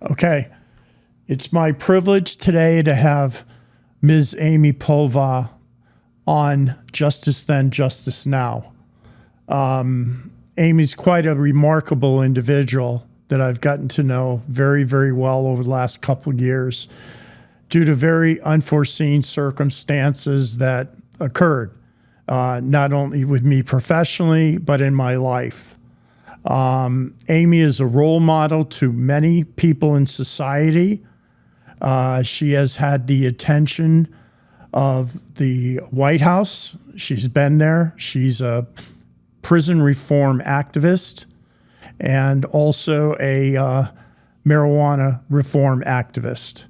Okay. It's my privilege today to have Ms. Amy Povah on Justice Then, Justice Now. Amy's quite a remarkable individual that I've gotten to know very, very well over the last couple of years due to very unforeseen circumstances that occurred, not only with me professionally, but in my life. Amy is a role model to many people in society. She has had the attention of the White House. She's been there. She's a prison reform activist and also a marijuana reform activist.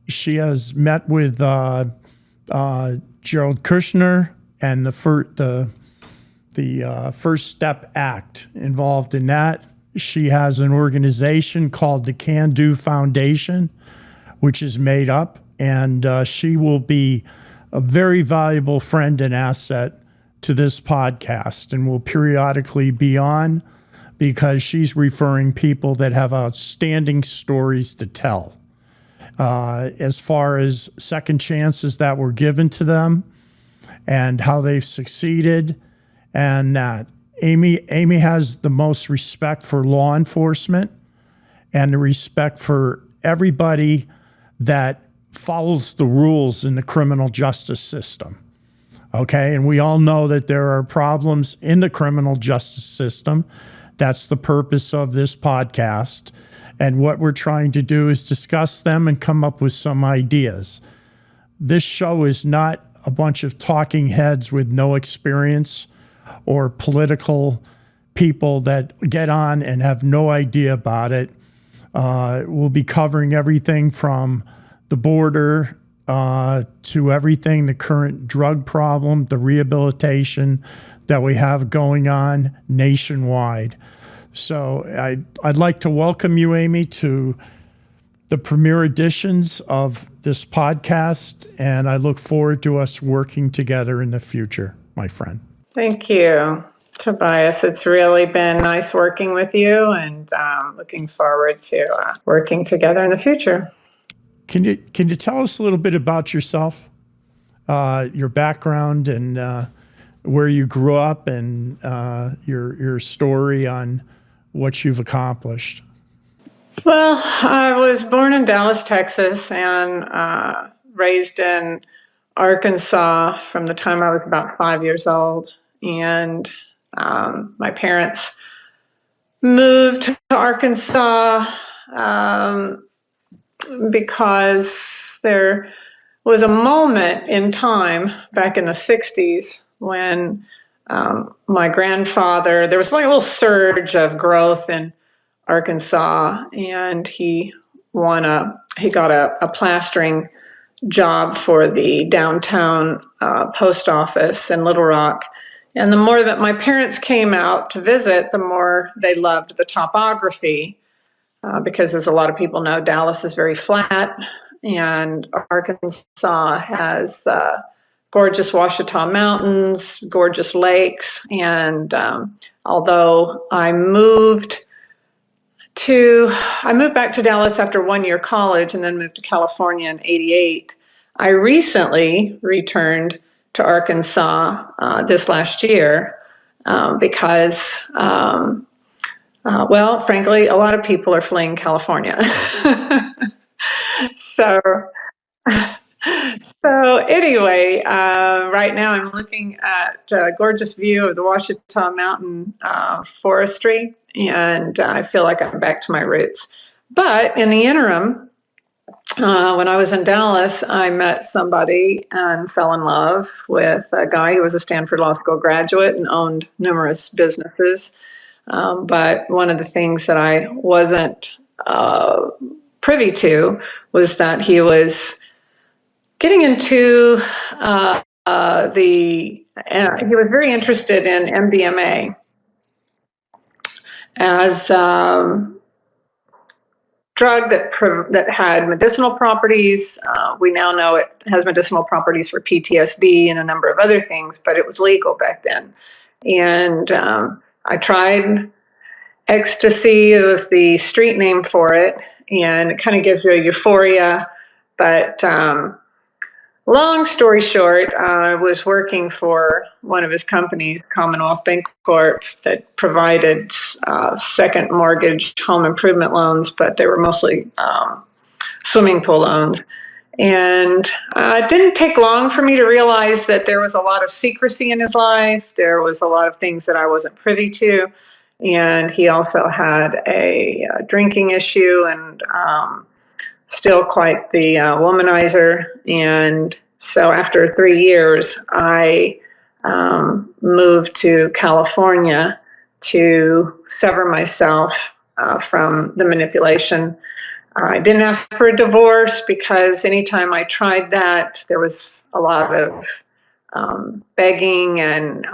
She has met with Gerald Kushner and the First Step Act involved in that. She has an organization called the Can-Do Foundation, which is made up, and she will be a very valuable friend and asset to this podcast and will periodically be on because she's referring people that have outstanding stories to tell. As far as second chances that were given to them and how they've succeeded, and that Amy has the most respect for law enforcement and the respect for everybody that follows the rules in the criminal justice system. Okay, and we all know that there are problems in the criminal justice system. That's the purpose of this podcast. And what we're trying to do is discuss them and come up with some ideas. This show is not a bunch of talking heads with no experience or political people that get on and have no idea about it. We'll be covering everything from the border to everything, the current drug problem, the rehabilitation that we have going on nationwide. So I'd like to welcome you, Amy, to the premiere editions of this podcast, and I look forward to us working together in the future, my friend. Thank you, Tobias. It's really been nice working with you, and looking forward to working together in the future. Can you tell us a little bit about yourself, your background, and where you grew up, and your story on what you've accomplished? Well, I was born in Dallas, Texas, and raised in Arkansas from the time I was about 5 years old. And my parents moved to Arkansas because there was a moment in time back in the 60s when my grandfather, there was like a little surge of growth in Arkansas, and he got a plastering job for the downtown post office in Little Rock. And the more that my parents came out to visit, the more they loved the topography, because as a lot of people know, Dallas is very flat, and Arkansas has gorgeous Ouachita Mountains, gorgeous lakes. And although I moved back to Dallas after 1 year college and then moved to California in '88, I recently returned to Arkansas this last year because, frankly, a lot of people are fleeing California. So anyway, right now I'm looking at a gorgeous view of the Ouachita Mountain forestry, and I feel like I'm back to my roots. But in the interim, when I was in Dallas, I met somebody and fell in love with a guy who was a Stanford Law School graduate and owned numerous businesses. But one of the things that I wasn't privy to was that he was getting into he was very interested in MDMA as drug that had medicinal properties. We now know it has medicinal properties for PTSD and a number of other things, but it was legal back then. And I tried ecstasy. It was the street name for it. and it kind of gives you a euphoria. But long story short, I was working for one of his companies, Commonwealth Bank Corp, that provided second mortgage home improvement loans, but they were mostly swimming pool loans. And it didn't take long for me to realize that there was a lot of secrecy in his life. There was a lot of things that I wasn't privy to. And he also had a drinking issue and still quite the womanizer. And so after 3 years, I moved to California to sever myself from the manipulation. I didn't ask for a divorce because anytime I tried that, there was a lot of begging and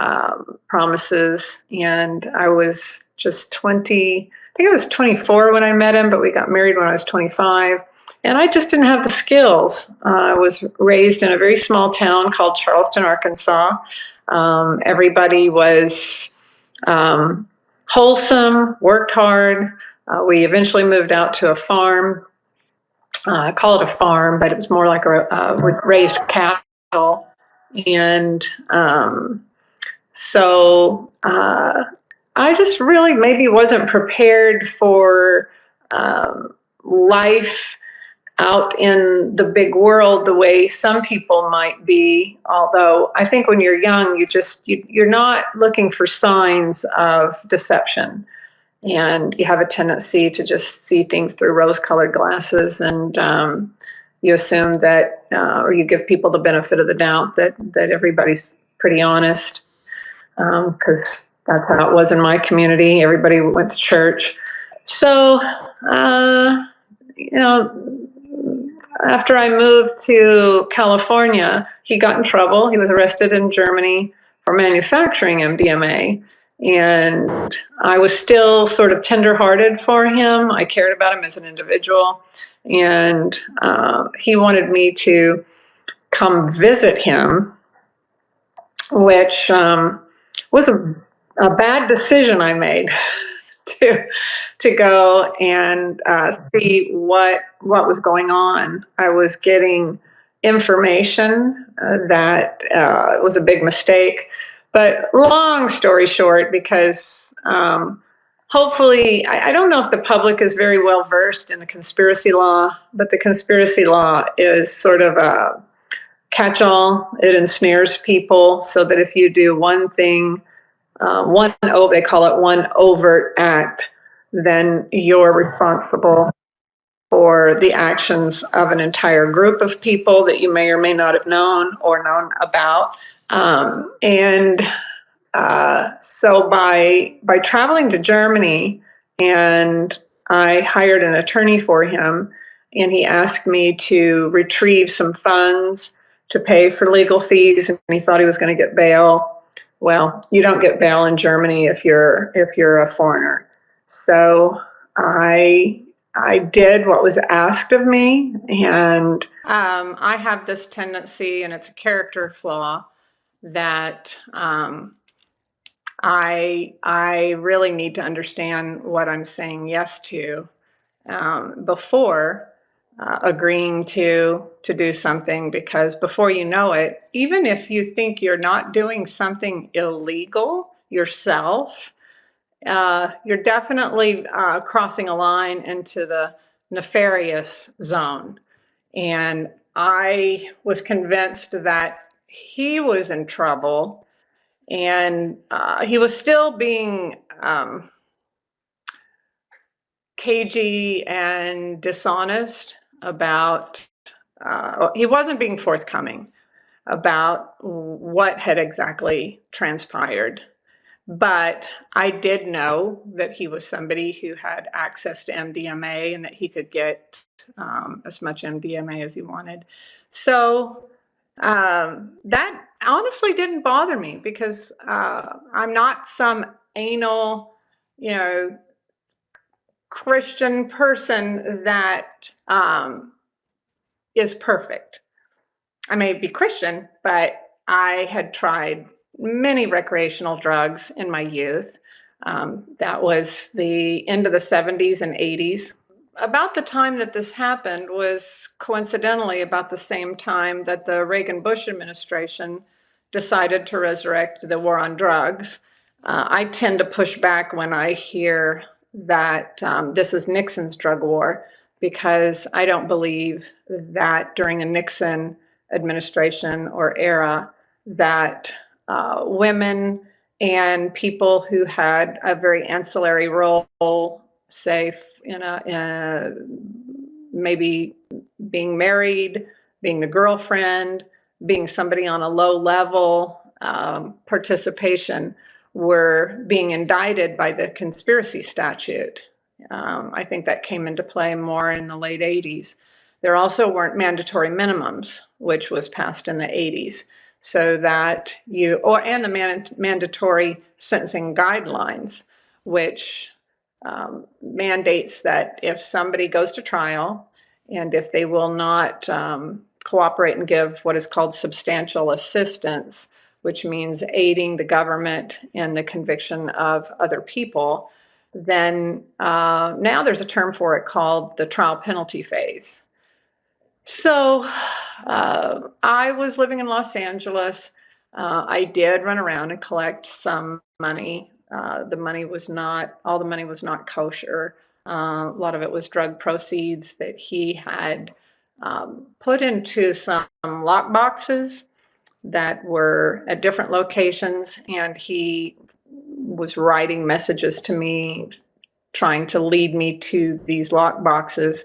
promises. And I was just 20, I think I was 24 when I met him, but we got married when I was 25. And I just didn't have the skills. I was raised in a very small town called Charleston, Arkansas. Everybody was wholesome, worked hard. We eventually moved out to a farm. I call it a farm, but it was more like we raised cattle. And so I just really maybe wasn't prepared for life out in the big world the way some people might be. Although I think when you're young, you're not looking for signs of deception. And you have a tendency to just see things through rose-colored glasses, and you assume that, or you give people the benefit of the doubt that everybody's pretty honest, because that's how it was in my community. Everybody went to church. So, you know, after I moved to California, he got in trouble. He was arrested in Germany for manufacturing MDMA. And I was still sort of tenderhearted for him. I cared about him as an individual. And he wanted me to come visit him, which was a bad decision I made to go and see what was going on. I was getting information that was a big mistake. But long story short, because hopefully, I don't know if the public is very well versed in the conspiracy law, but the conspiracy law is sort of a catch-all. It ensnares people so that if you do one thing, they call it one overt act, then you're responsible for the actions of an entire group of people that you may or may not have known or known about. So by traveling to Germany, and I hired an attorney for him, and he asked me to retrieve some funds to pay for legal fees, and he thought he was going to get bail. Well, you don't get bail in Germany if you're a foreigner. So I did what was asked of me, and I have this tendency, and it's a character flaw, that I really need to understand what I'm saying yes to before agreeing to do something, because before you know it, even if you think you're not doing something illegal yourself, you're definitely crossing a line into the nefarious zone. And I was convinced that he was in trouble, and he was still being cagey and dishonest about, he wasn't being forthcoming about what had exactly transpired. But I did know that he was somebody who had access to MDMA and that he could get as much MDMA as he wanted. So that honestly didn't bother me, because I'm not some anal, Christian person that is perfect. I may be Christian, but I had tried many recreational drugs in my youth. That was the end of the 70s and 80s. about the time that this happened was coincidentally about the same time that the Reagan-Bush administration decided to resurrect the war on drugs. I tend to push back when I hear that this is Nixon's drug war, because I don't believe that during a Nixon administration or era that women and people who had a very ancillary role, say maybe being married, being the girlfriend, being somebody on a low level participation, were being indicted by the conspiracy statute. I think that came into play more in the late 80s. There also weren't mandatory minimums, which was passed in the 80s, so that and the mandatory sentencing guidelines, which mandates that if somebody goes to trial and if they will not cooperate and give what is called substantial assistance, which means aiding the government in the conviction of other people, then now there's a term for it called the trial penalty phase. So I was living in Los Angeles. I did run around and collect some money. The money was not, all the money was not kosher. A lot of it was drug proceeds that he had put into some lock boxes that were at different locations, and he was writing messages to me, trying to lead me to these lock boxes.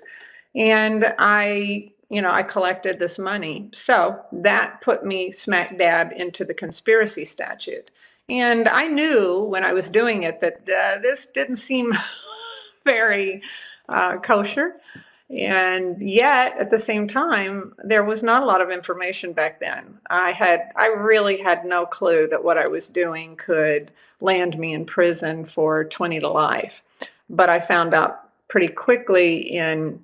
And I collected this money. So that put me smack dab into the conspiracy statute. And I knew when I was doing it that this didn't seem very kosher. And yet, at the same time, there was not a lot of information back then. I really had no clue that what I was doing could land me in prison for 20 to life. But I found out pretty quickly in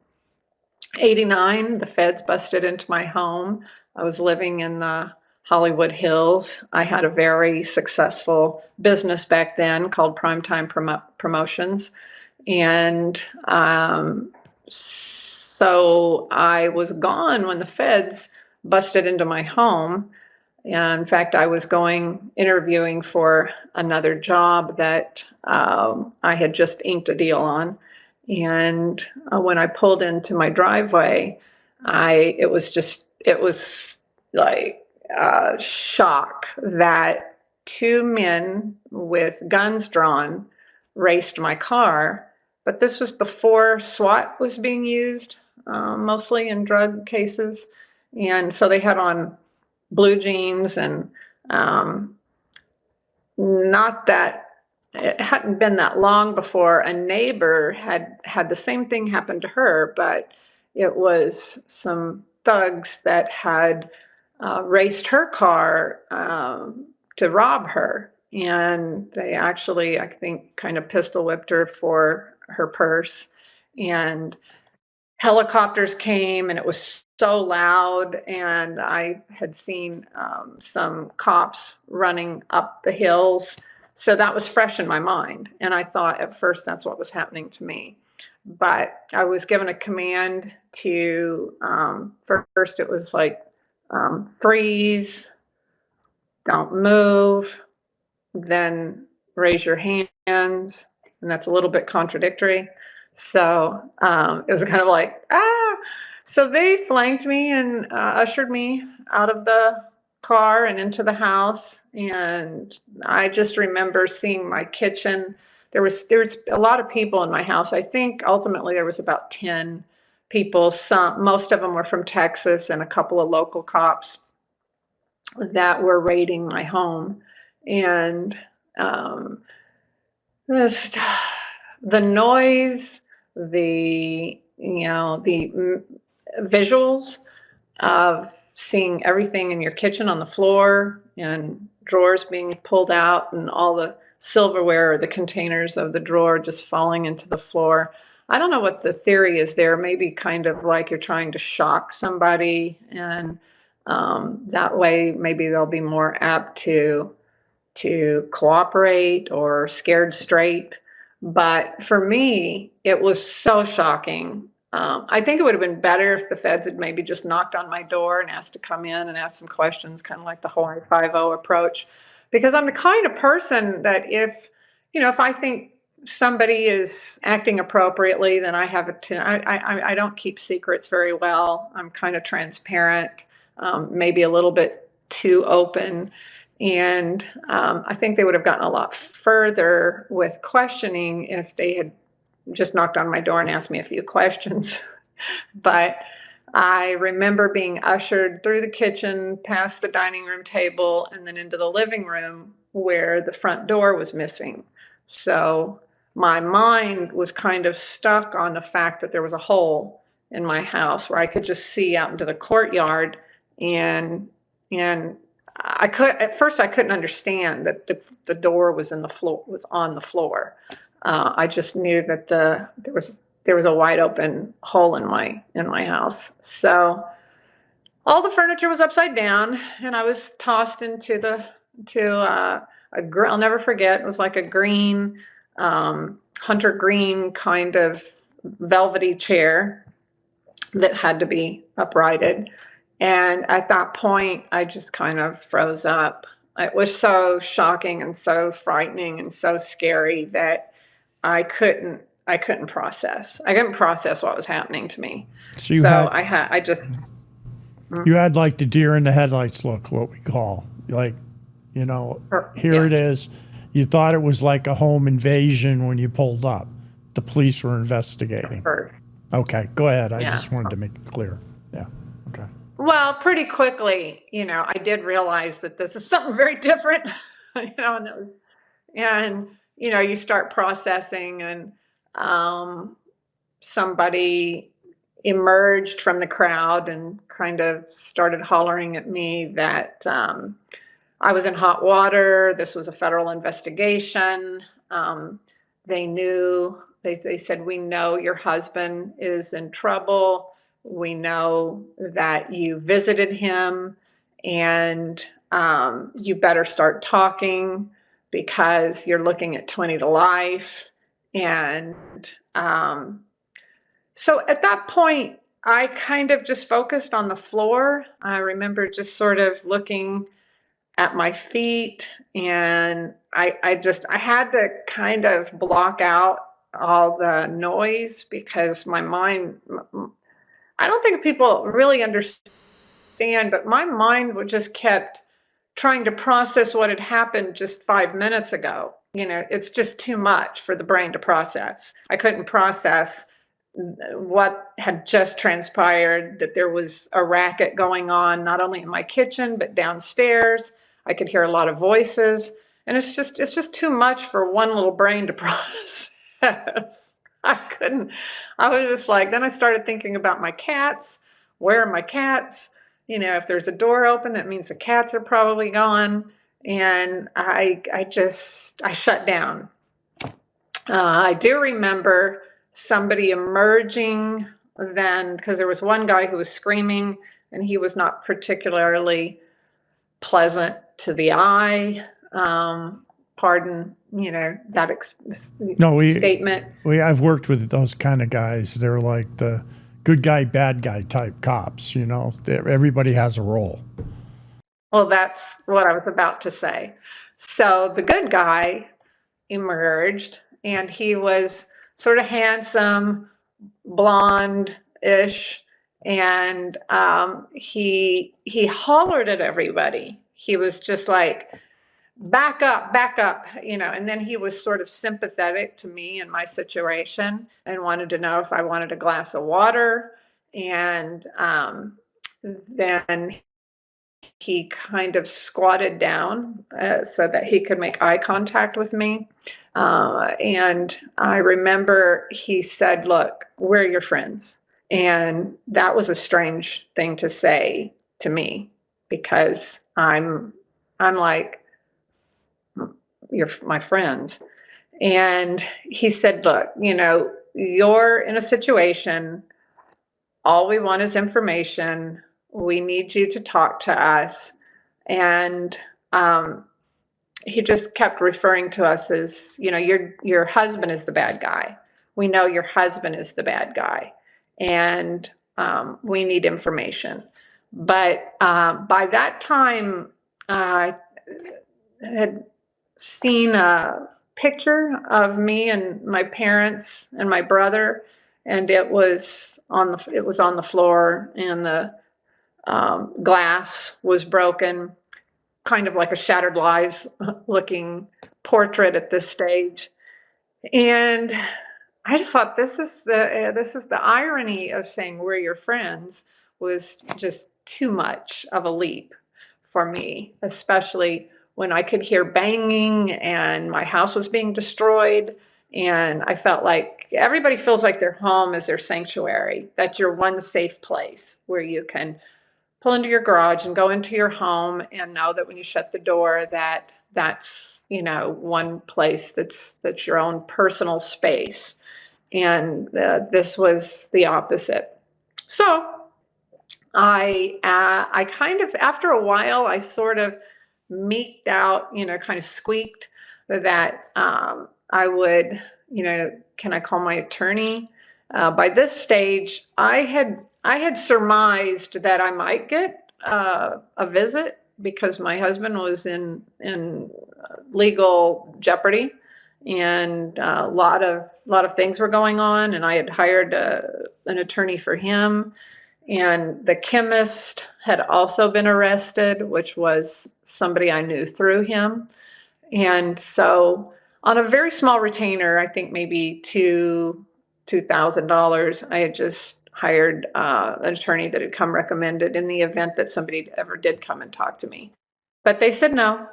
'89, the feds busted into my home. I was living in the Hollywood Hills. I had a very successful business back then called Primetime Promotions. And so I was gone when the feds busted into my home. And in fact, I was interviewing for another job that I had just inked a deal on. And when I pulled into my driveway, it was like a shock that two men with guns drawn raced my car. But this was before SWAT was being used, mostly in drug cases. And so they had on blue jeans, and not that it hadn't been that long before a neighbor had the same thing happen to her, but it was some thugs that had raced her car to rob her. And they actually, I think, kind of pistol whipped her for her purse. And helicopters came, and it was so loud, and I had seen some cops running up the hills. So that was fresh in my mind, and I thought at first that's what was happening to me. But I was given a command to, first it was like, freeze, don't move, then raise your hands, and that's a little bit contradictory. So it was kind of like, ah. So they flanked me and ushered me out of the car and into the house. And I just remember seeing my kitchen. There was a lot of people in my house. I think ultimately there was about 10 people. Most of them were from Texas, and a couple of local cops that were raiding my home. And just the noise, the visuals of seeing everything in your kitchen on the floor and drawers being pulled out and all the silverware or the containers of the drawer just falling into the floor. I don't know what the theory is there. Maybe kind of like you're trying to shock somebody, and that way maybe they'll be more apt to cooperate or scared straight. But for me, it was so shocking. I think it would have been better if the feds had maybe just knocked on my door and asked to come in and ask some questions, kind of like the Hawaii Five-0 approach. Because I'm the kind of person that if I think somebody is acting appropriately, then I have I don't keep secrets very well. I'm kind of transparent, maybe a little bit too open. And I think they would have gotten a lot further with questioning if they had just knocked on my door and asked me a few questions. But I remember being ushered through the kitchen, past the dining room table, and then into the living room where the front door was missing. So my mind was kind of stuck on the fact that there was a hole in my house where I could just see out into the courtyard, and at first I couldn't understand that the door was on the floor. I just knew that there was a wide open hole in my house. So all the furniture was upside down, and I was tossed into I'll never forget. It was like a green, hunter green kind of velvety chair that had to be uprighted. And at that point, I just kind of froze up. It was so shocking and so frightening and so scary that I couldn't process. I couldn't process what was happening to me. So So I just you had like the deer in the headlights look, what we call, like, here it is. You thought it was like a home invasion when you pulled up. The police were investigating. Okay, go ahead. I just wanted to make it clear. Yeah. Okay. Well, pretty quickly, I did realize that this is something very different, and you start processing, and somebody emerged from the crowd and kind of started hollering at me that I was in hot water. This was a federal investigation. They knew, they said, "We know your husband is in trouble. We know that you visited him, and you better start talking because you're looking at 20 to life." And so at that point, I kind of just focused on the floor. I remember just sort of looking at my feet, and I had to kind of block out all the noise because my mind, I don't think people really understand, but my mind would just kept trying to process what had happened just 5 minutes ago. It's just too much for the brain to process. I couldn't process what had just transpired, that there was a racket going on, not only in my kitchen, but downstairs. I could hear a lot of voices, and it's just too much for one little brain to process. I couldn't, I was just like, then I started thinking about my cats. Where are my cats? If there's a door open, that means the cats are probably gone. And I shut down. I do remember somebody emerging then, because there was one guy who was screaming, and he was not particularly pleasant to the eye. Pardon, that statement. I've worked with those kind of guys. They're like the good guy, bad guy type cops. Everybody has a role. Well, that's what I was about to say. So the good guy emerged, and he was sort of handsome, blonde-ish, and he hollered at everybody. He was just like, back up, and then he was sort of sympathetic to me and my situation and wanted to know if I wanted a glass of water. And then he kind of squatted down so that he could make eye contact with me. And I remember he said, "Look, we're your friends." And that was a strange thing to say to me, because I'm like, "You're my friends." And he said, "Look, you're in a situation. All we want is information. We need you to talk to us." And he just kept referring to us as, your husband is the bad guy. We know your husband is the bad guy, and we need information. But by that time, I had seen a picture of me and my parents and my brother, and it was on the floor, and the glass was broken, kind of like a Shattered Lives looking portrait at this stage. And I just thought this is the irony of saying we're your friends was just too much of a leap for me, especially when I could hear banging and my house was being destroyed. And I felt like everybody feels like their home is their sanctuary. That's your one safe place where you can pull into your garage and go into your home and know that when you shut the door that's one place that's your own personal space. And this was the opposite. So I kind of, after a while, I sort of meeked out, kind of squeaked that I would, can I call my attorney? By this stage, I had surmised that I might get a visit because my husband was in legal jeopardy, and a lot of things were going on, and I had hired an attorney for him. And the chemist had also been arrested, which was somebody I knew through him. And so, on a very small retainer, I think maybe $2,000, I had just hired an attorney that had come recommended in the event that somebody ever did come and talk to me. But they said no.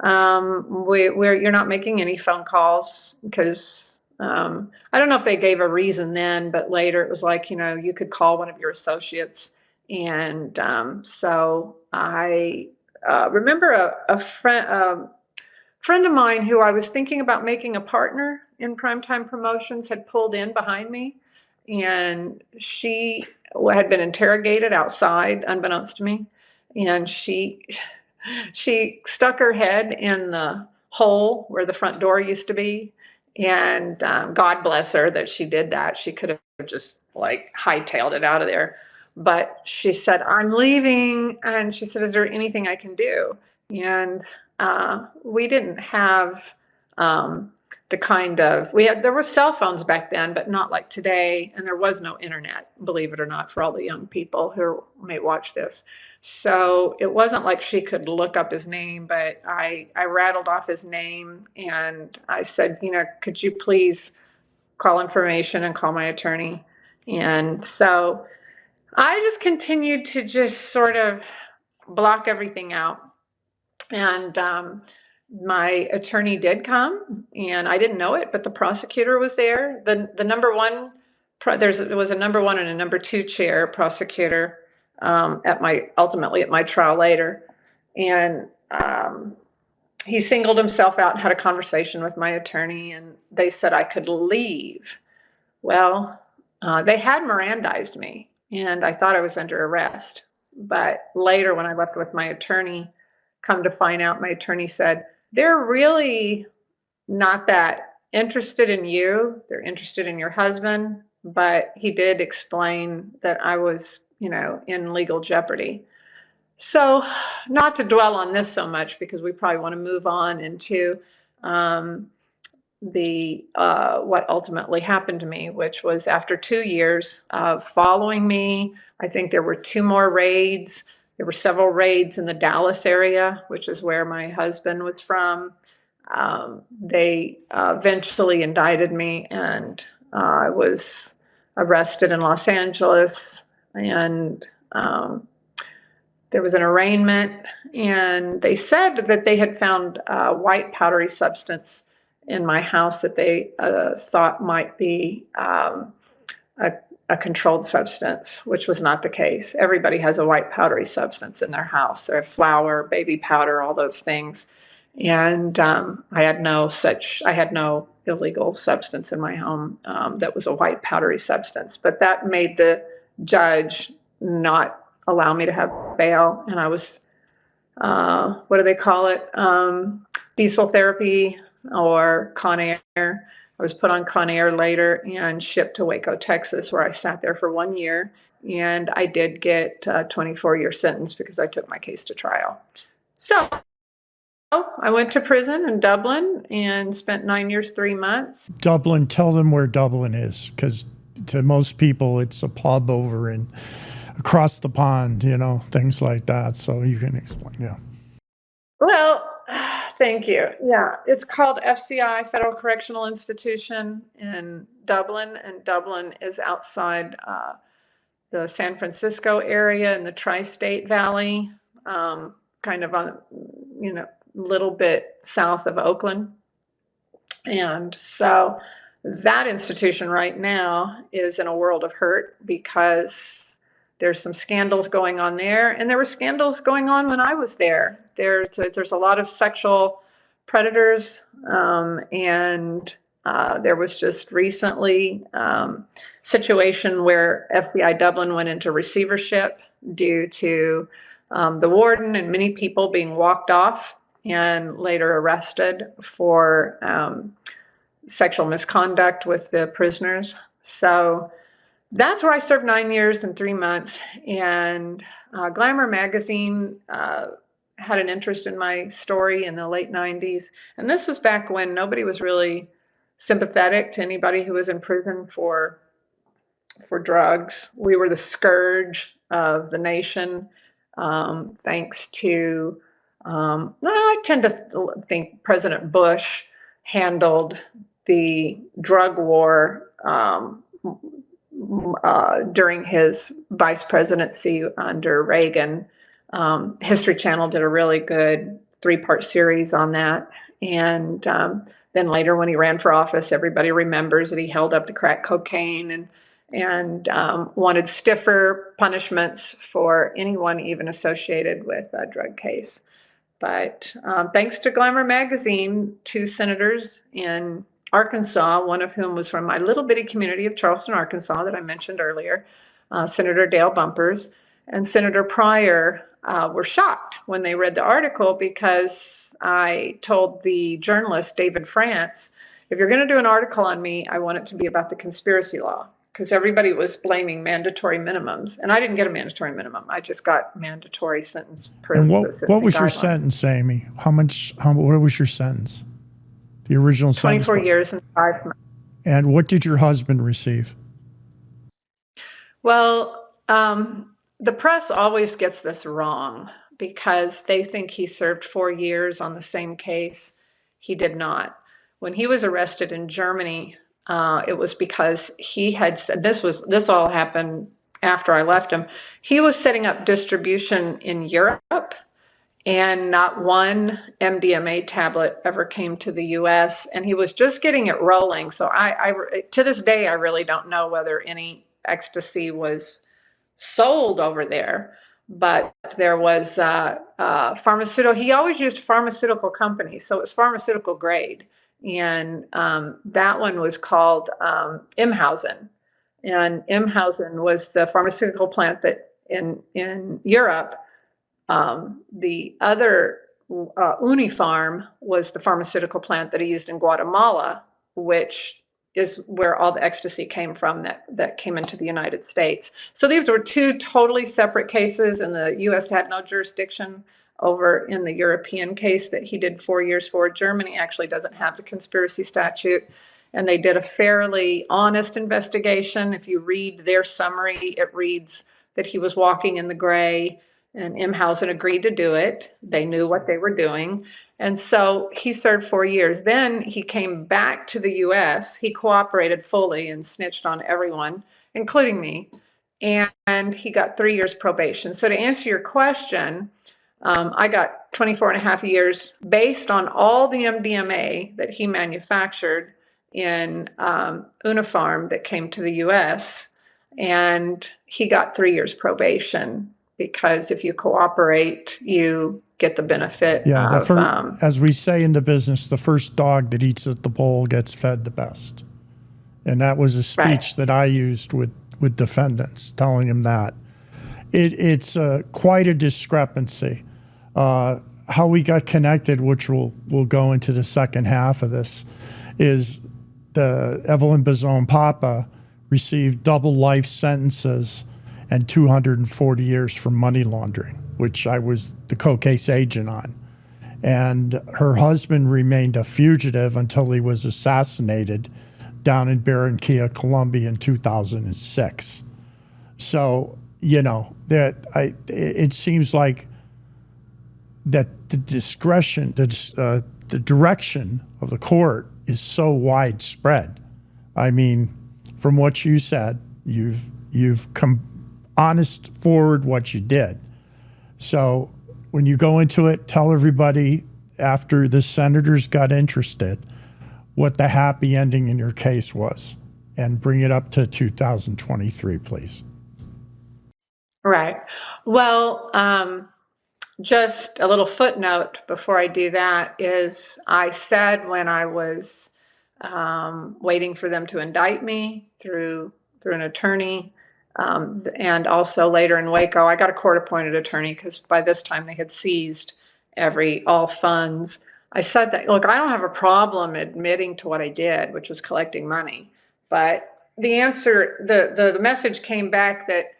You're not making any phone calls because I don't know if they gave a reason then, but later it was like, you could call one of your associates. And so I remember a friend of mine who I was thinking about making a partner in Primetime Promotions had pulled in behind me, and she had been interrogated outside, unbeknownst to me, and she stuck her head in the hole where the front door used to be, and God bless her that she did that. She could have just like hightailed it out of there, but she said, "I'm leaving," and she said, "Is there anything I can do?" And we didn't have the kind of there were cell phones back then, but not like today, and there was no internet, believe it or not, for all the young people who may watch this. So it wasn't like she could look up his name, but I rattled off his name and I said, could you please call information and call my attorney? And so I just continued to just sort of block everything out. And my attorney did come, and I didn't know it, but the prosecutor was there. The number one, there was a number one and a number two chair prosecutor ultimately at my trial later, and he singled himself out and had a conversation with my attorney, and they said I could leave. Well, they had Mirandized me, and I thought I was under arrest. But later, when I left with my attorney, come to find out, my attorney said, they're really not that interested in you. They're interested in your husband. But he did explain that I was, in legal jeopardy. So, not to dwell on this so much because we probably want to move on into the what ultimately happened to me, which was after 2 years of following me. I think there were two more raids. There were several raids in the Dallas area, which is where my husband was from. They eventually indicted me, and I was arrested in Los Angeles, and there was an arraignment, and they said that they had found white powdery substance in my house that they thought might be a controlled substance, which was not the case. Everybody has a white powdery substance in their house. They have flour, baby powder, all those things. And I had no illegal substance in my home that was a white powdery substance. But that made the judge not allow me to have bail. And I was, what do they call it? diesel therapy or Con Air. I was put on Con Air later and shipped to Waco, Texas, where I sat there for 1 year. And I did get a 24-year sentence because I took my case to trial. So I went to prison in Dublin and spent 9 years, 3 months. Dublin, tell them where Dublin is, because to most people it's a pub over in across the pond, things like that. So you can explain, yeah. Well, thank you. Yeah, it's called FCI, Federal Correctional Institution in Dublin, and Dublin is outside the San Francisco area in the Tri-State Valley, kind of on, little bit south of Oakland. And so that institution right now is in a world of hurt because there's some scandals going on there, and there were scandals going on when I was there. There's a lot of sexual predators, and there was just recently situation where FCI Dublin went into receivership due to the warden and many people being walked off and later arrested for sexual misconduct with the prisoners. So that's where I served 9 years and 3 months. And Glamour magazine had an interest in my story in the late 90s. And this was back when nobody was really sympathetic to anybody who was in prison for drugs. We were the scourge of the nation, thanks to, I tend to think President Bush handled the drug war during his vice presidency under Reagan. History Channel did a really good 3-part series on that. And then later when he ran for office, everybody remembers that he held up the crack cocaine and wanted stiffer punishments for anyone even associated with a drug case. But thanks to Glamour magazine, 2 senators in Arkansas, one of whom was from my little bitty community of Charleston, Arkansas, that I mentioned earlier, Senator Dale Bumpers and Senator Pryor, were shocked when they read the article because I told the journalist, David France, if you're going to do an article on me, I want it to be about the conspiracy law, because everybody was blaming mandatory minimums. And I didn't get a mandatory minimum. I just got mandatory sentence. And what was your sentence, Amy? What was your sentence? The original sentence? 24 years and 5 months. And what did your husband receive? Well, the press always gets this wrong because they think he served 4 years on the same case. He did not. When he was arrested in Germany, it was because he had said, this all happened after I left him. He was setting up distribution in Europe, and not one MDMA tablet ever came to the US, and he was just getting it rolling. So I to this day, I really don't know whether any ecstasy was sold over there, but there was pharmaceutical. He always used pharmaceutical companies, so it was pharmaceutical grade. And that one was called Imhausen. And Imhausen was the pharmaceutical plant that in Europe. The other Unifarm was the pharmaceutical plant that he used in Guatemala, which is where all the ecstasy came from that came into the United States. So these were 2 totally separate cases, and the U.S. had no jurisdiction over in the European case that he did 4 years for. Germany actually doesn't have the conspiracy statute, and they did a fairly honest investigation. If you read their summary, it reads that he was walking in the gray, and Imhausen agreed to do it. They knew what they were doing. And so he served 4 years. Then he came back to the U.S. He cooperated fully and snitched on everyone, including me. And he got 3 years probation. So to answer your question, I got 24 and a half years based on all the MDMA that he manufactured in Unifarm that came to the U.S. And he got 3 years probation, because if you cooperate, you get the benefit of, as we say in the business, the first dog that eats at the bowl gets fed the best. And that was a speech that I used with defendants, telling them that. It's quite a discrepancy. how we got connected, which we'll go into the second half of this, is the Evelyn Bazone Papa received double life sentences and 240 years for money laundering, which I was the co-case agent on. And her husband remained a fugitive until he was assassinated down in Barranquilla, Colombia in 2006. So, it seems like that the discretion, the direction of the court is so widespread. I mean, from what you said, you've come honest forward what you did. So when you go into it, tell everybody after the senators got interested what the happy ending in your case was, and bring it up to 2023, please. Right. Well, just a little footnote before I do that is I said when I was waiting for them to indict me through an attorney, and also later in Waco, I got a court-appointed attorney because by this time they had seized all funds. I said that, look, I don't have a problem admitting to what I did, which was collecting money, but the message came back that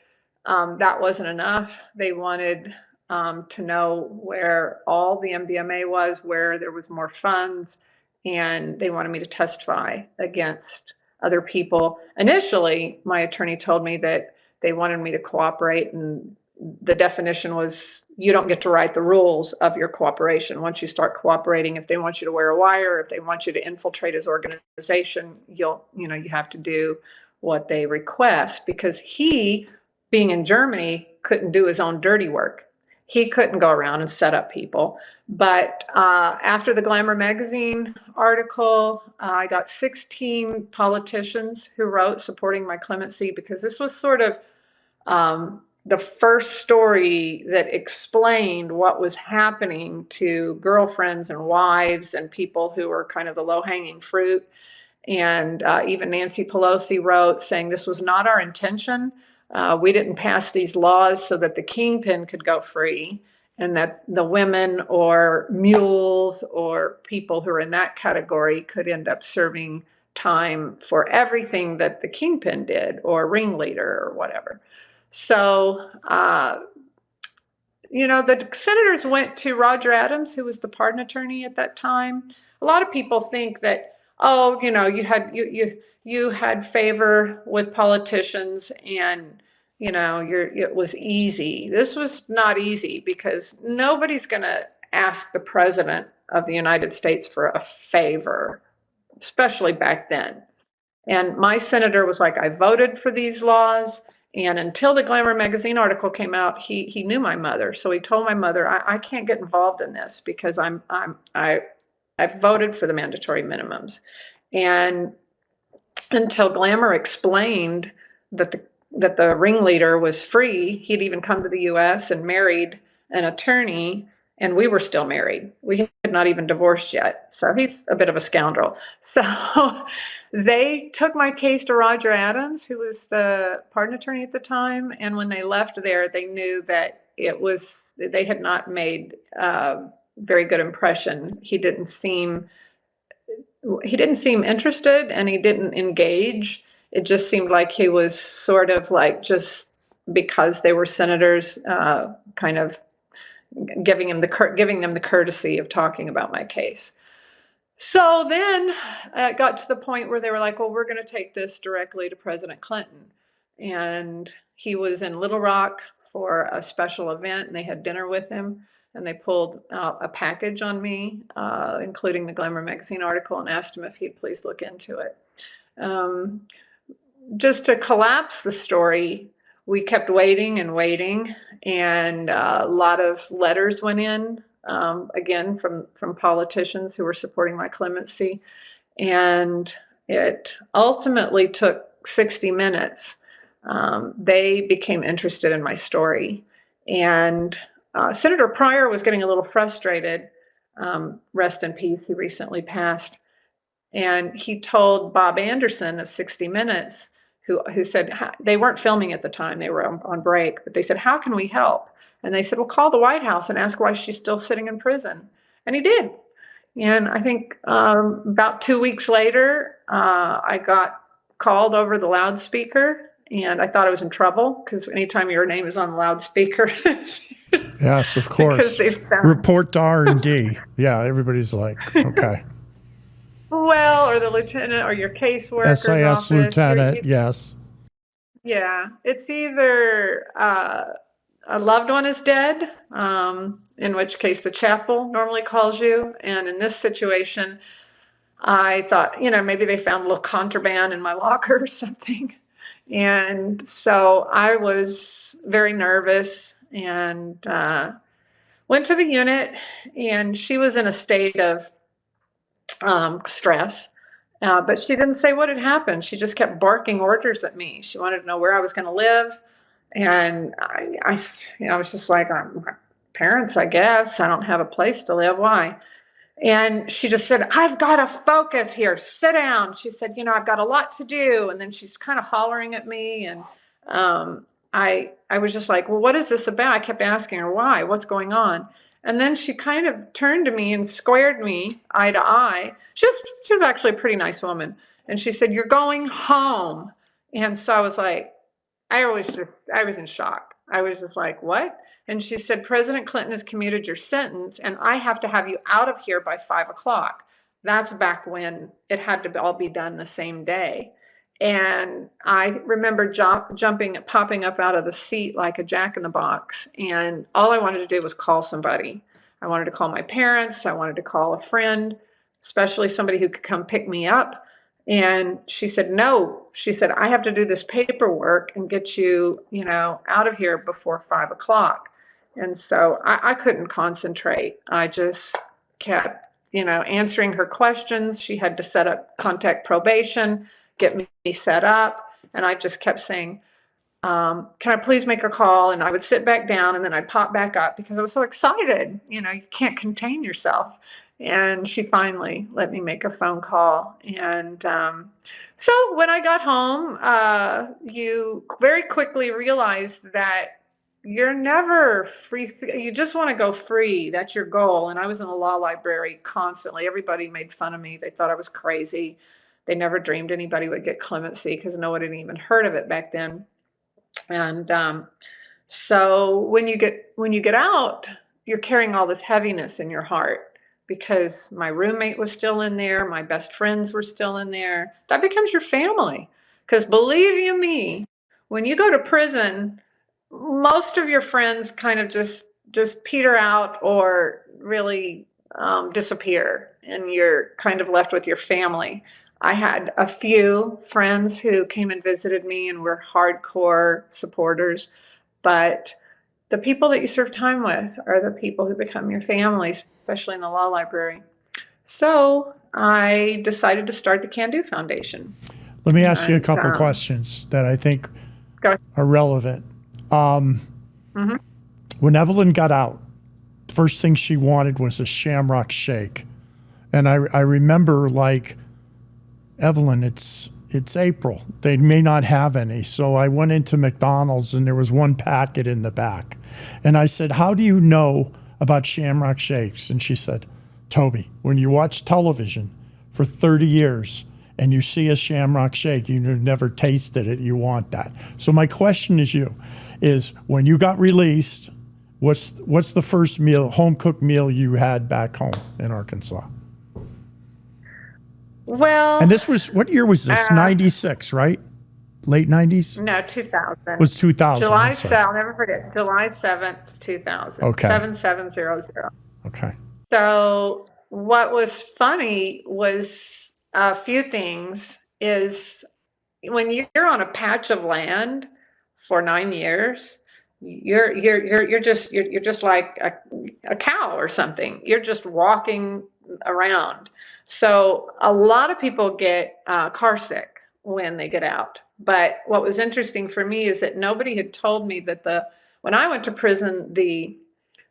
that wasn't enough. They wanted to know where all the MDMA was, where there was more funds, and they wanted me to testify against other people. Initially, my attorney told me that they wanted me to cooperate, and the definition was you don't get to write the rules of your cooperation. Once you start cooperating, if they want you to wear a wire, if they want you to infiltrate his organization, you have to do what they request, because he, being in Germany, couldn't do his own dirty work. He couldn't go around and set up people. But after the Glamour magazine article, I got 16 politicians who wrote supporting my clemency, because this was sort of the first story that explained what was happening to girlfriends and wives and people who were kind of the low-hanging fruit. And even Nancy Pelosi wrote saying this was not our intention. We didn't pass these laws so that the kingpin could go free, and that the women or mules or people who are in that category could end up serving time for everything that the kingpin did, or ringleader or whatever. So, the senators went to Roger Adams, who was the pardon attorney at that time. A lot of people think that, you had favor with politicians, and it was easy. This was not easy, because nobody's going to ask the president of the United States for a favor, especially back then. And my senator was like, I voted for these laws. And until the Glamour magazine article came out, he knew my mother. So he told my mother, I can't get involved in this because I voted for the mandatory minimums. And until Glamour explained that the ringleader was free, he'd even come to the U.S. and married an attorney, and we were still married. We had not even divorced yet. So he's a bit of a scoundrel. So they took my case to Roger Adams, who was the pardon attorney at the time. And when they left there, they knew that they had not made a very good impression. He didn't seem interested, and he didn't engage. It just seemed like he was sort of like, just because they were senators, kind of giving them the courtesy of talking about my case. So then it got to the point where they were like, well, we're going to take this directly to President Clinton. And he was in Little Rock for a special event, and they had dinner with him. And they pulled out a package on me, including the Glamour magazine article, and asked him if he'd please look into it. Just to collapse the story, we kept waiting and waiting, and a lot of letters went in, again, from politicians who were supporting my clemency. And it ultimately took 60 minutes. They became interested in my story. And Senator Pryor was getting a little frustrated. Rest in peace, he recently passed. And he told Bob Anderson of 60 Minutes, who said they weren't filming at the time, they were on break, but they said, how can we help? And they said, well, call the White House and ask why she's still sitting in prison. And he did. And I think about 2 weeks later, I got called over the loudspeaker, and I thought I was in trouble because anytime your name is on the loudspeaker, Yes, of because course. they found, Report to R&D. Yeah, everybody's like, okay. well, or the lieutenant or your caseworker's SAS office. lieutenant, yes. Yeah, it's either a loved one is dead, in which case the chapel normally calls you. And in this situation, I thought, maybe they found a little contraband in my locker or something. And so I was very nervous and went to the unit, and she was in a state of stress. But she didn't say what had happened. She just kept barking orders at me. She wanted to know where I was going to live. And I was just like, my parents, I guess. I don't have a place to live. Why? And she just said, I've got to focus here. Sit down. She said, I've got a lot to do. And then she's kind of hollering at me. And I was just like, well, what is this about? I kept asking her, why? What's going on? And then she kind of turned to me and squared me eye to eye. She was actually a pretty nice woman. And she said, you're going home. And so I was like, I was in shock. I was just like, what? And she said, President Clinton has commuted your sentence, and I have to have you out of here by 5 o'clock. That's back when it had to all be done the same day. And I remember popping up out of the seat like a jack in the box. And all I wanted to do was call somebody. I wanted to call my parents. I wanted to call a friend, especially somebody who could come pick me up. And she said, no, she said, I have to do this paperwork and get you, out of here before 5 o'clock. And so I couldn't concentrate. I just kept, answering her questions. She had to contact probation, get me set up. And I just kept saying, can I please make a call? And I would sit back down, and then I'd pop back up because I was so excited. You can't contain yourself. And she finally let me make a phone call. And so when I got home, you very quickly realize that you're never free. You just want to go free. That's your goal. And I was in the law library constantly. Everybody made fun of me. They thought I was crazy. They never dreamed anybody would get clemency because no one had even heard of it back then. And so when you get out, you're carrying all this heaviness in your heart because my roommate was still in there, my best friends were still in there. That becomes your family. Because believe you me, when you go to prison, most of your friends kind of just peter out or really disappear, and you're kind of left with your family. I had a few friends who came and visited me and were hardcore supporters, but the people that you serve time with are the people who become your family, especially in the law library. So I decided to start the Can Do Foundation. Let me ask you a couple questions that I think are relevant. When Evelyn got out, the first thing she wanted was a Shamrock Shake. And I remember, like, Evelyn, it's April. They may not have any. So I went into McDonald's and there was one packet in the back. And I said, how do you know about Shamrock Shakes? And she said, Toby, when you watch television for 30 years and you see a Shamrock Shake, you've never tasted it, you want that. So my question is when you got released, what's the first meal, home cooked meal you had back home in Arkansas? Well, and this was, what year was this? 96, right? Late 90s? No, 2000. Was 2000. July 7th, I'll never forget. July 7th, 2000. Okay. 7700. Okay. So what was funny was a few things is when you're on a patch of land for 9 years, you're just like a cow or something. You're just walking around. So a lot of people get car sick when they get out. But what was interesting for me is that nobody had told me that when I went to prison, the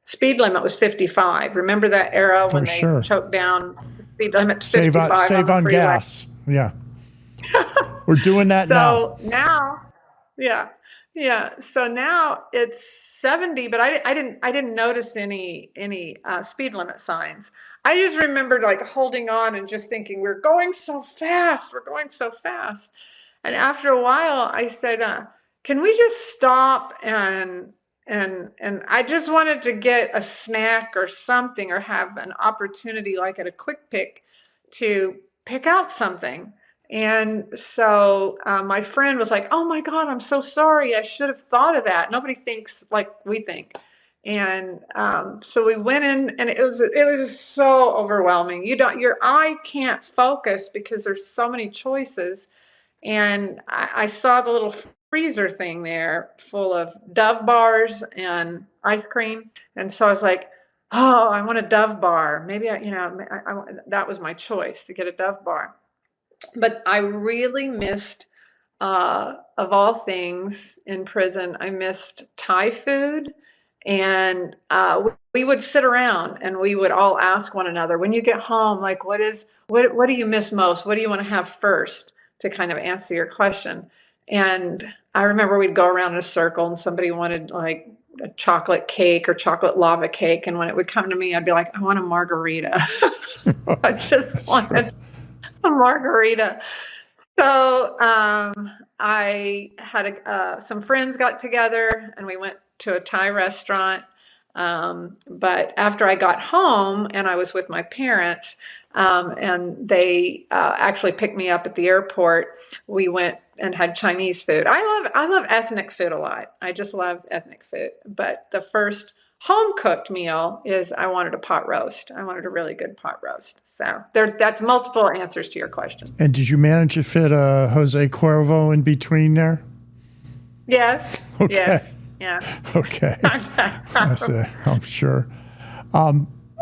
speed limit was 55. Remember that era when they choked down the speed limit to 55 save on freeway? gas. Yeah. We're doing that now. So now, yeah, yeah. So now it's 70, but I didn't notice any speed limit signs. I just remembered like holding on and just thinking, we're going so fast, we're going so fast. And after a while, I said, "Can we just stop and I just wanted to get a snack or something, or have an opportunity, like at a quick pick, to pick out something." And so my friend was like, "Oh my God, I'm so sorry. I should have thought of that. Nobody thinks like we think." And so we went in, and it was so overwhelming. Your eye can't focus because there's so many choices. And I saw the little freezer thing there full of Dove bars and ice cream. And so I was like, "Oh, I want a Dove bar. Maybe that was my choice, to get a Dove bar." But I really missed, of all things in prison, I missed Thai food. And we would sit around and we would all ask one another, when you get home, like, what do you miss most? What do you want to have first, to kind of answer your question? And I remember we'd go around in a circle, and somebody wanted like a chocolate cake or chocolate lava cake. And when it would come to me, I'd be like, "I want a margarita." I just That's right. wanted a margarita. So I had some friends got together and we went to a Thai restaurant. But after I got home and I was with my parents, and they actually picked me up at the airport, we went and had Chinese food. I love ethnic food a lot. I just love ethnic food. But the first home cooked meal is, I wanted a pot roast. I wanted a really good pot roast. So that's multiple answers to your question. And did you manage to fit a Jose Cuervo in between there? Yes, yes, Okay. yeah. Okay. That's it. I'm sure.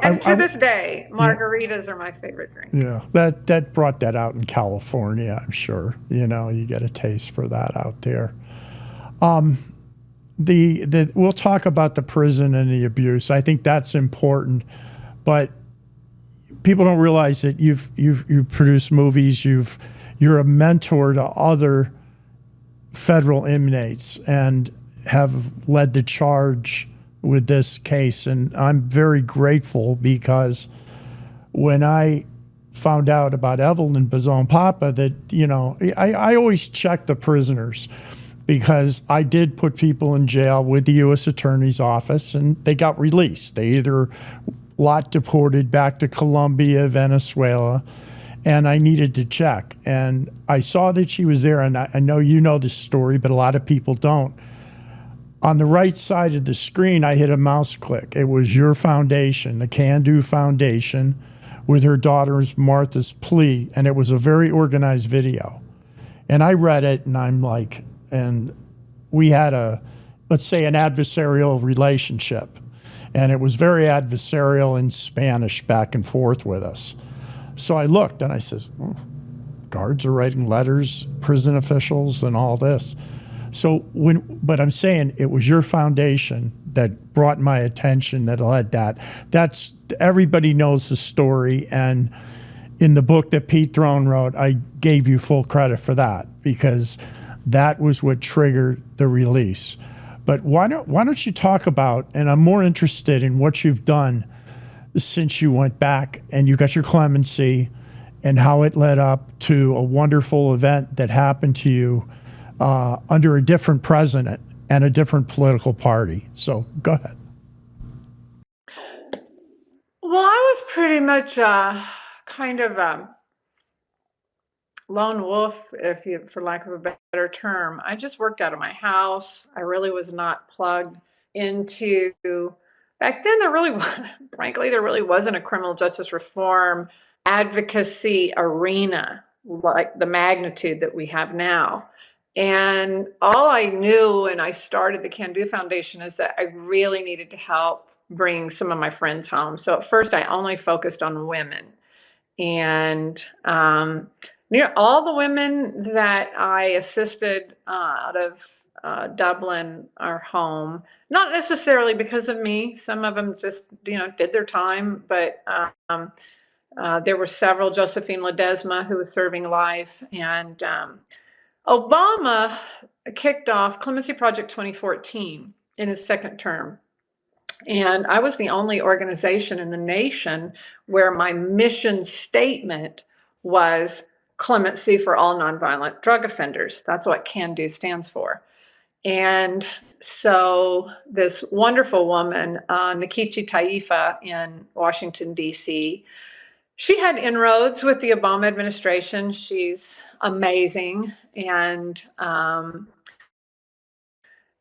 And to I, this day, yeah, margaritas are my favorite drink. yeah. That brought that out in California. I'm sure. You get a taste for that out there. The we'll talk about the prison and the abuse. I think that's important, but people don't realize that you've produced movies. You're a mentor to other federal inmates and have led the charge with this case. And I'm very grateful, because when I found out about Evelyn Bazone Papa, that, I always check the prisoners, because I did put people in jail with the U.S. Attorney's Office and they got released. They either lot deported back to Colombia, Venezuela, and I needed to check. And I saw that she was there, and I know you know this story, but a lot of people don't. On the right side of the screen, I hit a mouse click. It was your foundation, the Can Do Foundation, with her daughter's Martha's plea, and it was a very organized video. And I read it, and I'm like, and we had let's say, an adversarial relationship. And it was very adversarial in Spanish, back and forth with us. So I looked and I says, guards are writing letters, prison officials, and all this. So but I'm saying it was your foundation that brought my attention, that led that. That's, everybody knows the story. And in the book that Pete Throne wrote, I gave you full credit for that, because that was what triggered the release. But why don't you talk about, and I'm more interested in what you've done since you went back and you got your clemency, and how it led up to a wonderful event that happened to you under a different president and a different political party. So go ahead. Well, I was pretty much kind of lone wolf, for lack of a better term. I just worked out of my house. I really was not plugged into. Back then, frankly, there really wasn't a criminal justice reform advocacy arena like the magnitude that we have now. And all I knew when I started the Can Do Foundation is that I really needed to help bring some of my friends home. So at first, I only focused on women. And all the women that I assisted out of Dublin are home. Not necessarily because of me. Some of them just, did their time. But There were several, Josephine Ledesma, who was serving life, and Obama kicked off Clemency Project 2014 in his second term. And I was the only organization in the nation where my mission statement was clemency for all nonviolent drug offenders. That's what CANDO stands for. And so this wonderful woman, Nikichi Taifa in Washington, D.C., she had inroads with the Obama administration. She's amazing. And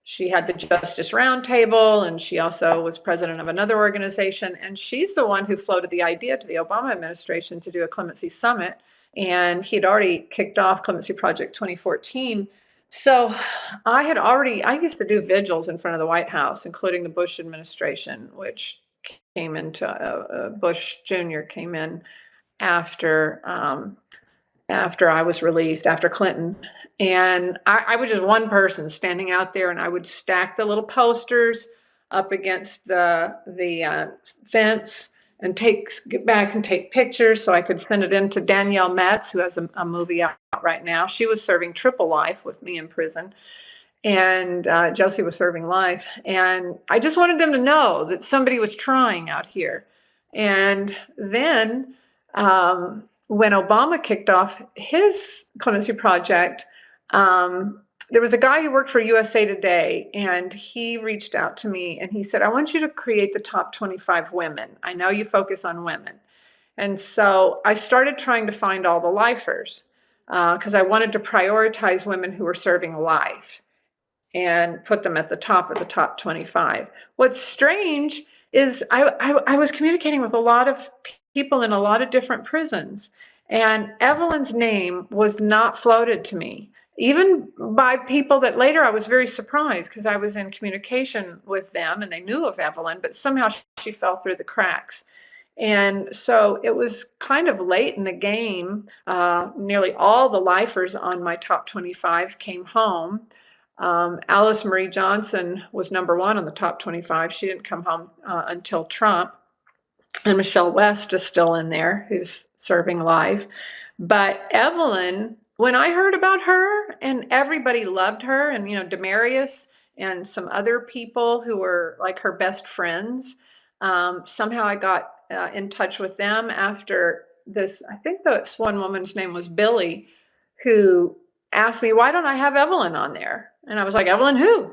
she had the Justice Roundtable, and she also was president of another organization. And she's the one who floated the idea to the Obama administration to do a clemency summit. And he'd already kicked off Clemency Project 2014. So I used to do vigils in front of the White House, including the Bush administration, which came into Bush Jr. came in after I was released, after Clinton. And I was just one person standing out there, and I would stack the little posters up against the fence and get back and take pictures so I could send it in to Danielle Metz, who has a movie out right now. She was serving triple life with me in prison, and Josie was serving life. And I just wanted them to know that somebody was trying out here. And then when Obama kicked off his clemency project, there was a guy who worked for USA Today, and he reached out to me and he said, I want you to create the top 25 women. I know you focus on women. And so I started trying to find all the lifers because I wanted to prioritize women who were serving life and put them at the top of the top 25. What's strange is I was communicating with a lot of people in a lot of different prisons, and Evelyn's name was not floated to me, even by people that later I was very surprised because I was in communication with them and they knew of Evelyn, but somehow she fell through the cracks. And so it was kind of late in the game. Nearly all the lifers on my top 25 came home. Alice Marie Johnson was number one on the top 25. She didn't come home until Trump. And Michelle West is still in there, who's serving life. But Evelyn, when I heard about her, and everybody loved her, and Demarius and some other people who were like her best friends, somehow I got in touch with them after this. I think this one woman's name was Billy, who asked me, why don't I have Evelyn on there? And I was like, Evelyn who?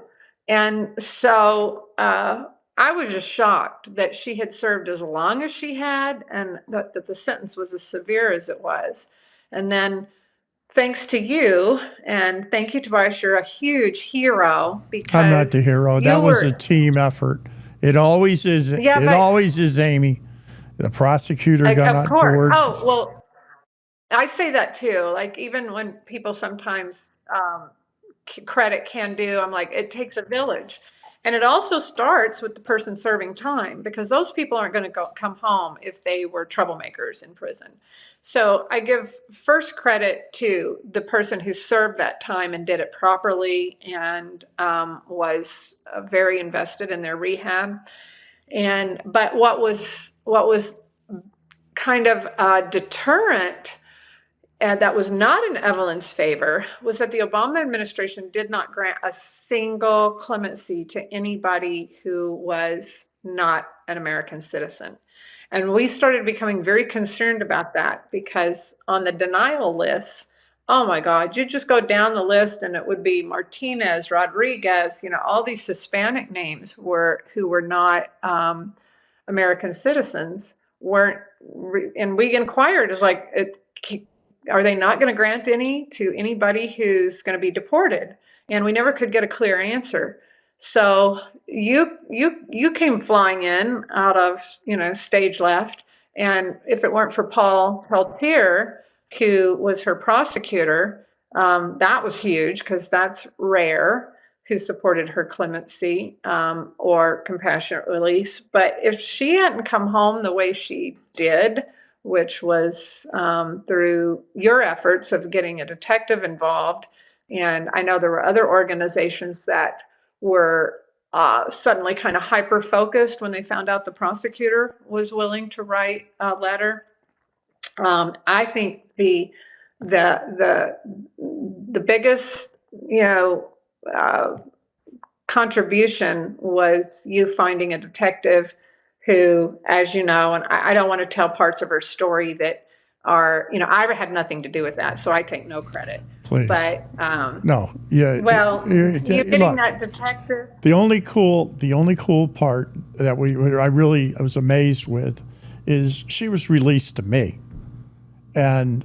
And so I was just shocked that she had served as long as she had, and that the sentence was as severe as it was. And then thanks to you, and thank you, Tobias, you're a huge hero I'm not because the hero. you That was were, a team effort. It always is. yeah, It always is, Amy. The prosecutor got of on course. board. Oh, well, I say that too. Like, even when people sometimes credit can do, I'm like, it takes a village. And it also starts with the person serving time, because those people aren't going to come home if they were troublemakers in prison. So I give first credit to the person who served that time and did it properly, and was very invested in their rehab. But what was kind of a deterrent, and that was not in Evelyn's favor, was that the Obama administration did not grant a single clemency to anybody who was not an American citizen. And we started becoming very concerned about that, because on the denial lists, oh my God, you just go down the list and it would be Martinez, Rodriguez, all these Hispanic names who were not American citizens weren't, and we inquired, is like, are they not going to grant any to anybody who's going to be deported? And we never could get a clear answer. So you came flying in out of stage left, and if it weren't for Paul Peltier, who was her prosecutor, that was huge, because that's rare, who supported her clemency or compassionate release. But if she hadn't come home the way she did, which was through your efforts of getting a detective involved. And I know there were other organizations that were suddenly kind of hyper-focused when they found out the prosecutor was willing to write a letter. I think the the biggest, uh, contribution was you finding a detective who, as you know, and I don't want to tell parts of her story that are, I had nothing to do with that, so I take no credit. Please. But No. Yeah. well, you getting Look, that detective? the only cool part that I was amazed with is she was released to me, and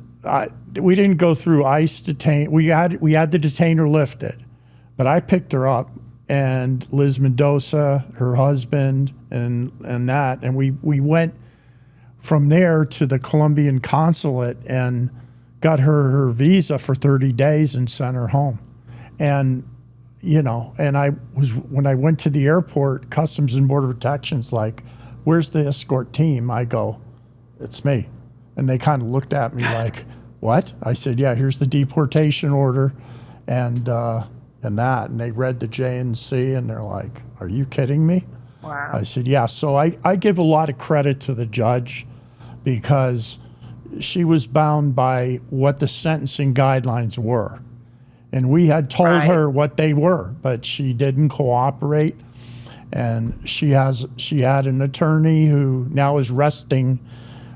we didn't go through ICE detain. We had the detainer lifted, but I picked her up, and Liz Mendoza, her husband, and we went from there to the Colombian consulate and got her visa for 30 days and sent her home. And when I went to the airport, Customs and Border Protection's like, "Where's the escort team?" I go, "It's me." And they kind of looked at me like, "What?" I said, "Yeah, here's the deportation order," and they read the J&C, and they're like, "Are you kidding me?" I Wow. said, "Yeah." So I give a lot of credit to the judge because she was bound by what the sentencing guidelines were. And we had told Right. her what they were, but she didn't cooperate. And she had an attorney who now is resting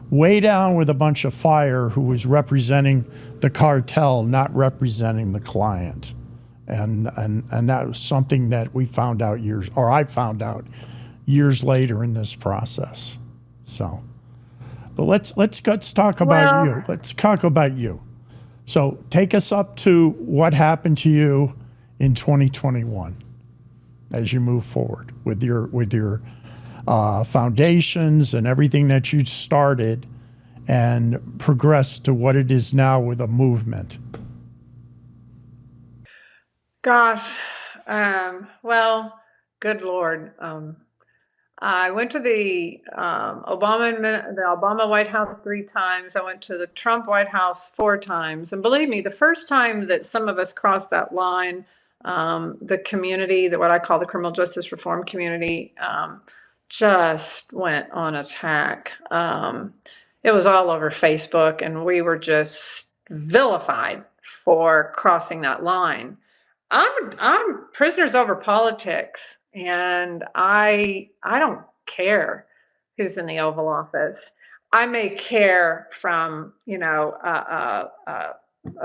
way down with a bunch of fire, who was representing the cartel, not representing the client. And that was something that we found out I found out years later in this process. So, but let's talk about Well, you. Let's talk about you. So take us up to what happened to you in 2021 as you move forward with your foundations and everything that you started, and progress to what it is now with a movement. gosh. Well, good Lord. I went to the Obama White House 3 times. I went to the Trump White House 4 times. And believe me, the first time that some of us crossed that line, the community, that what I call the criminal justice reform community, just went on attack. It was all over Facebook, and we were just vilified for crossing that line. I'm prisoners over politics, and I don't care who's in the Oval Office. I may care from a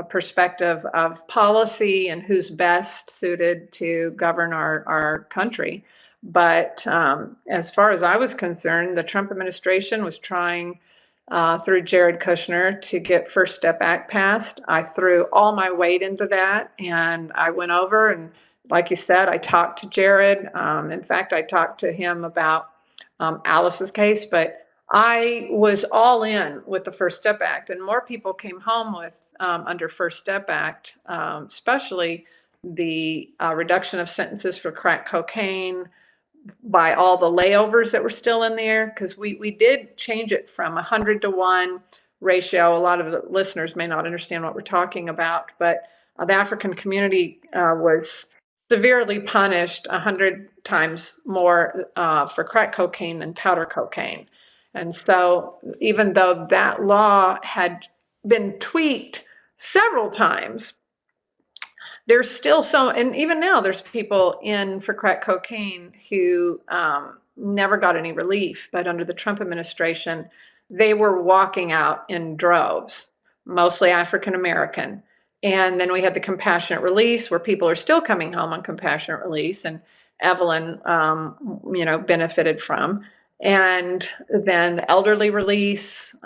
perspective of policy and who's best suited to govern our country. But as far as I was concerned, the Trump administration was trying through Jared Kushner to get First Step Act passed. I threw all my weight into that, and I went over and, like you said, I talked to Jared. In fact, I talked to him about Alice's case, but I was all in with the First Step Act, and more people came home with under First Step Act, especially the reduction of sentences for crack cocaine, by all the layovers that were still in there, because we did change it from 100-to-1 ratio. A lot of the listeners may not understand what we're talking about, but the African community was severely punished 100 times more for crack cocaine than powder cocaine. And so even though that law had been tweaked several times, there's still so, and even now there's people in for crack cocaine who never got any relief, but under the Trump administration, they were walking out in droves, mostly African American. And then we had the compassionate release, where people are still coming home on compassionate release, and Evelyn, benefited from. And then elderly release,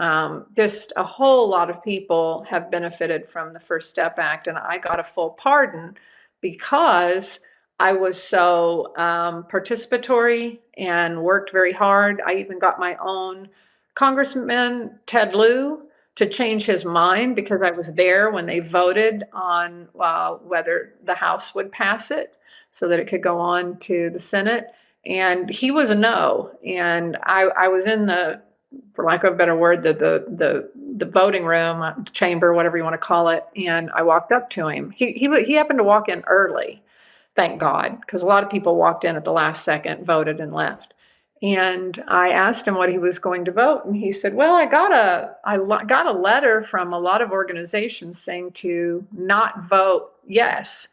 just a whole lot of people have benefited from the First Step Act. And I got a full pardon because I was so participatory and worked very hard. I even got my own Congressman, Ted Lieu, to change his mind, because I was there when they voted on whether the House would pass it so that it could go on to the Senate. And he was a no. And I was in the, for lack of a better word, the voting room, chamber, whatever you want to call it. And I walked up to him. He happened to walk in early, thank God, because a lot of people walked in at the last second, voted, and left. And I asked him what he was going to vote, and he said, "Well, I got a letter from a lot of organizations saying to not vote yes."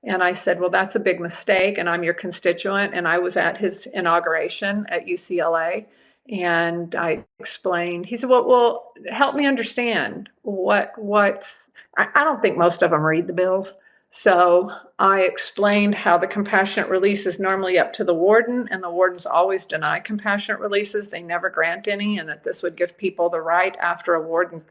And I said, "Well, that's a big mistake, and I'm your constituent." And I was at his inauguration at UCLA, and I explained. He said, "Well, help me understand what's." I don't think most of them read the bills. So I explained how the compassionate release is normally up to the warden, and the wardens always deny compassionate releases. They never grant any, and that this would give people the right after a warden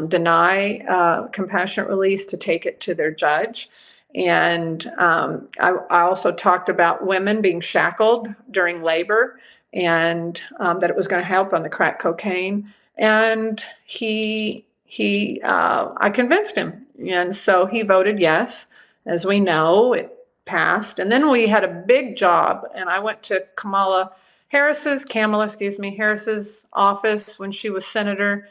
deny compassionate release to take it to their judge. And I also talked about women being shackled during labor, and that it was going to help on the crack cocaine. And I convinced him, and so he voted yes. As we know, it passed, and then we had a big job, and I went to Kamala, excuse me, Harris's office when she was senator,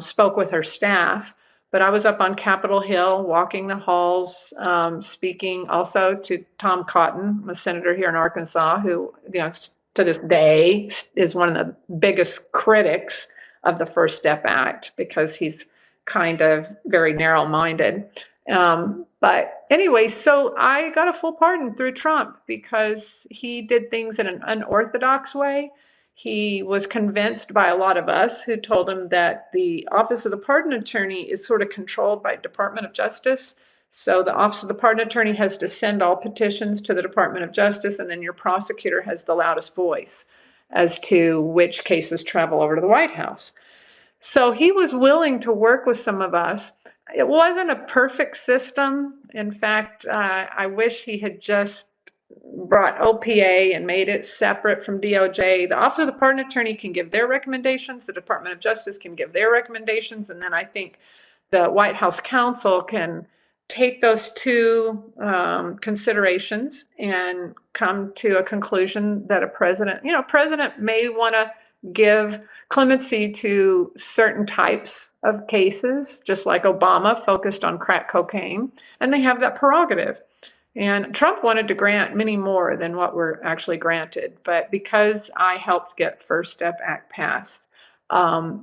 spoke with her staff. But I was up on Capitol Hill, walking the halls, speaking also to Tom Cotton, a senator here in Arkansas, who, to this day is one of the biggest critics of the First Step Act because he's kind of very narrow-minded. But anyway, so I got a full pardon through Trump because he did things in an unorthodox way. He was convinced by a lot of us who told him that the Office of the Pardon Attorney is sort of controlled by Department of Justice. So the Office of the Pardon Attorney has to send all petitions to the Department of Justice, and then your prosecutor has the loudest voice as to which cases travel over to the White House. So he was willing to work with some of us. It wasn't a perfect system. In fact, I wish he had just brought OPA and made it separate from DOJ. The Office of the Pardon Attorney can give their recommendations, the Department of Justice can give their recommendations, and then I think the White House counsel can take those two considerations and come to a conclusion that a president may want to give clemency to certain types of cases, just like Obama focused on crack cocaine, and they have that prerogative. And Trump wanted to grant many more than what were actually granted, but because I helped get First Step Act passed,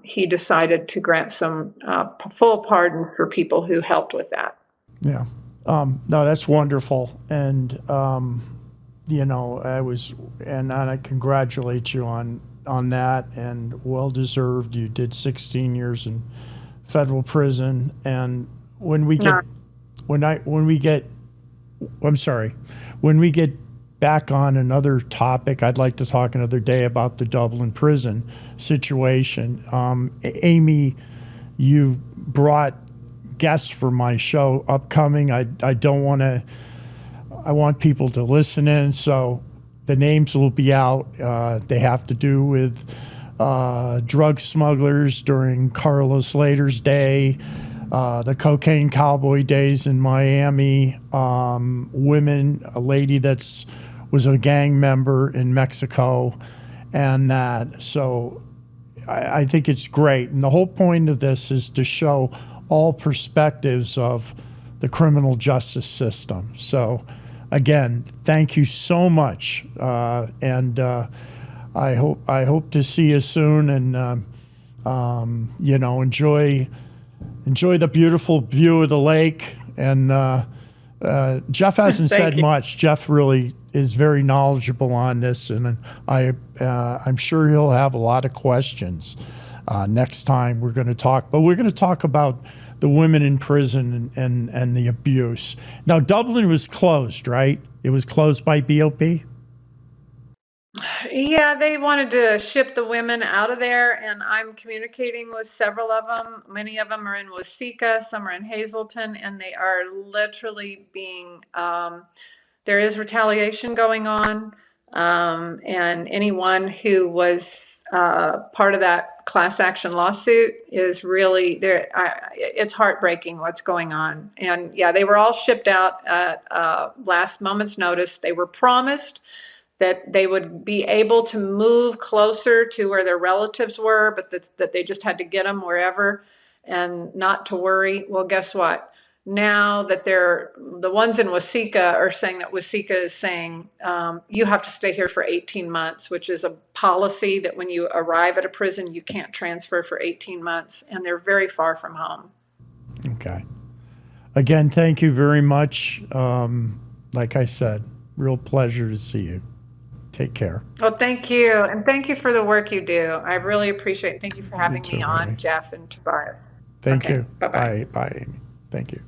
he decided to grant some full pardon for people who helped with that. Yeah. No, that's wonderful. And, I congratulate you on that, and well deserved. You did 16 years in federal prison. And when we get back on another topic, I'd like to talk another day about the Dublin prison situation. Amy, you brought guests for my show upcoming. I want people to listen in, so the names will be out. They have to do with drug smugglers during Carlos Slater's day, the cocaine cowboy days in Miami, women, a lady was a gang member in Mexico, and that. So I think it's great. And the whole point of this is to show all perspectives of the criminal justice system. So again, thank you so much. And I hope to see you soon, and enjoy the beautiful view of the lake. And Jeff hasn't said much. Jeff really is very knowledgeable on this, and I'm sure he'll have a lot of questions next time we're going to talk. But we're going to talk about the women in prison and the abuse. Now, Dublin was closed, right? It was closed by BOP? Yeah, they wanted to ship the women out of there, and I'm communicating with several of them. Many of them are in Waseca, some are in Hazleton, and they are literally there is retaliation going on, and anyone who was part of that class action lawsuit is really there. It's heartbreaking what's going on. And yeah, they were all shipped out at last moment's notice. They were promised that they would be able to move closer to where their relatives were, but that they just had to get them wherever and not to worry. Well, guess what? now that the ones in Wasika are saying that Wasika is saying you have to stay here for 18 months, which is a policy that when you arrive at a prison, you can't transfer for 18 months, and they're very far from home. Okay. Again, thank you very much. Like I said, real pleasure to see you. Take care. Well, thank you. And thank you for the work you do. I really appreciate it. Thank you for You having too, me on, Amy. Jeff and Tobias. Thank Okay, you. bye-bye. Bye, Amy. Thank you.